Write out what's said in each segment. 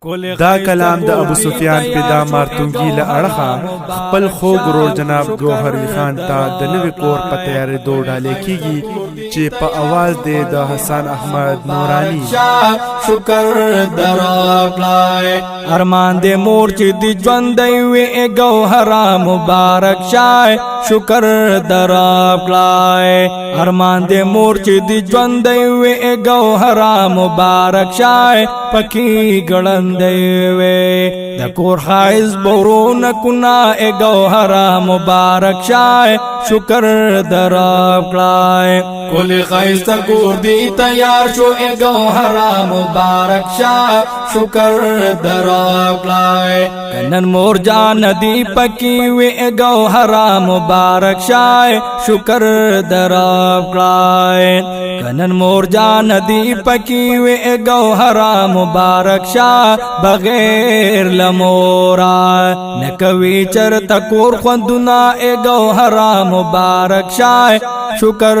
دا کلام د ابو سفیان پیدا مارتونګي له اړخه خپل خوږ ورور جناب ګوهروي خان ته د نوي کور په تیارېدو ډالې کیږي چې په اواز دی د حسن احمد نورانی. شکر درکړای ارمان دې مور چې د ژوندۍ وي ګوهرا مبارک شای. شکر درکړای ارمان دې مور چې د ژوندۍ وي ګوهرا مبارک شای. پکې ګړندې وي د کور خایز بورون کنا ګوهرا مبارک شای. شکر درکړای کل خایز کور دی تیار شو ګوهرا مبارک شای. شکر درکړای کنن مور جان دی پکې وي ګوهرا مبارک شای. شکر درکړای کنن مور جان دی پکې وي ګوهرا مبارک شای. بغیر لمورا نکوي چرته کور خوندنا ګوهرا مبارک شای. شکر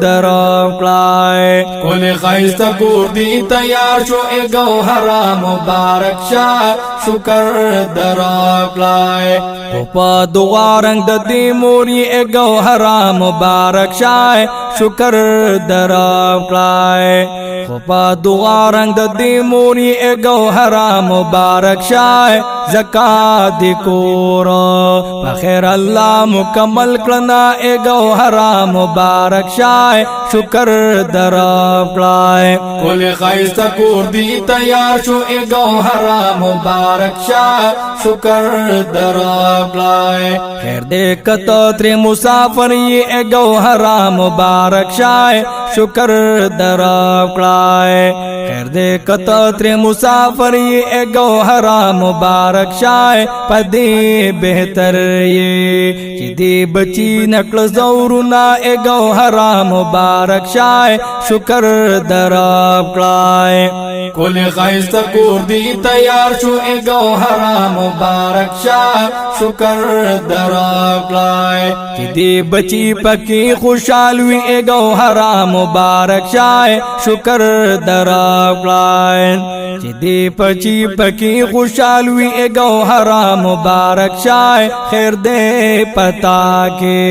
درکړای کل خایز کور دی تیار شو ګوهرا مبارک شای. شکر درکړای په دعا رنگ د دې موري ګوهرا مبارک شای. شکر درکړای په دعا رنگ د دې موري ګوهرا مبارک شای. زکات دی کور په خیر الله مکمل کړنا ګوهرا مبارک شای. شکر درکړای کل خایز کور دی تیار شو ګوهرا مبارک شای. شکر درکړای خیر دې کته تر مسافر یې ګوهرا مبارک شای. شکر درکړای خیر دې کته تر مسافر یې ګوهرا مبارک شای. پدې بهتر یې چې دې بچی نکړ زورنا ګوهرا مبارک شای. شکر درکړای کل خایز کور دی تیار شو ګوهرا مبارک شای. شکر درکړای چې دې بچی پکې خوشحال وي ګوهرا مبارک شای. شکر درکړای چې دې بچی پکې خوشحال وي ګوهرا مبارک شای. خیر دې پتا کې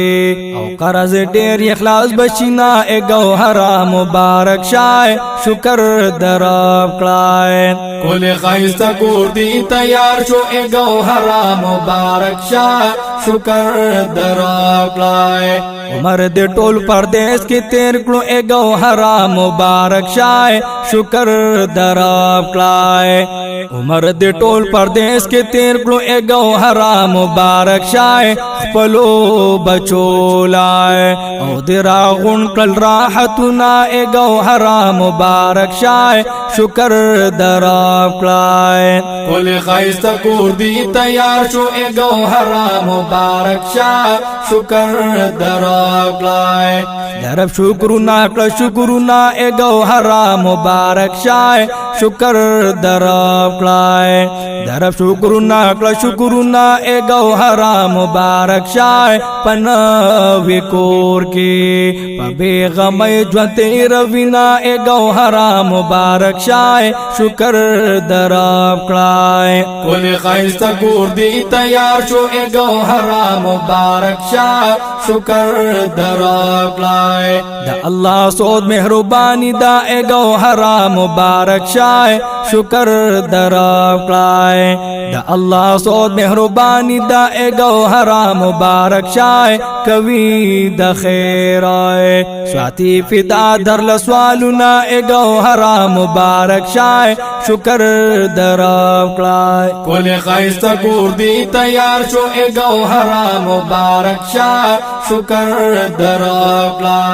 او قرض ډېر اخلاص بشینا ګوهرا مبارک شای. شکر درکړای کل خایز کور دی تیار شو ګوهرا مبارک شای. شکر درکړای عمر دې ټول پردیس کې تیر کړو ګوهرا مبارک شای. شکر درکړای عمر دې ټول پردیس کې تیر کړو ګوهرا مبارک شای. خپلو بچولای او دې راغون کل راحتنا ګوهرا مبارک شای. شکر درکړای کل خایز کور دی تیار شو ګوهرا مبارک شای. شکر درکړای درب شکرنا کړ شکرنا ګوهرا مبارک شای. شکر درکړای درب شکرنا کړ شکرنا ګوهرا مبارک شای. پنوي کور کې په بیغمې ژوند روینا ګوهرا مبارک شای. شکر درکړای کل خایز کور دی تیار شو ګوهرا مبارک شای. شکر درکړای د الله سود مهرباني دا ګوهرا مبارک شای. شکر درکړای د الله سود مهرباني دا ګوهرا مبارک شای. کوي د خیرای سواتی فدا در لسوالنا ګوهرا مبارک شای. شکر درکړای کل خایز کور دی تیار شو ګوهرا مبارک شای. شکر درکړای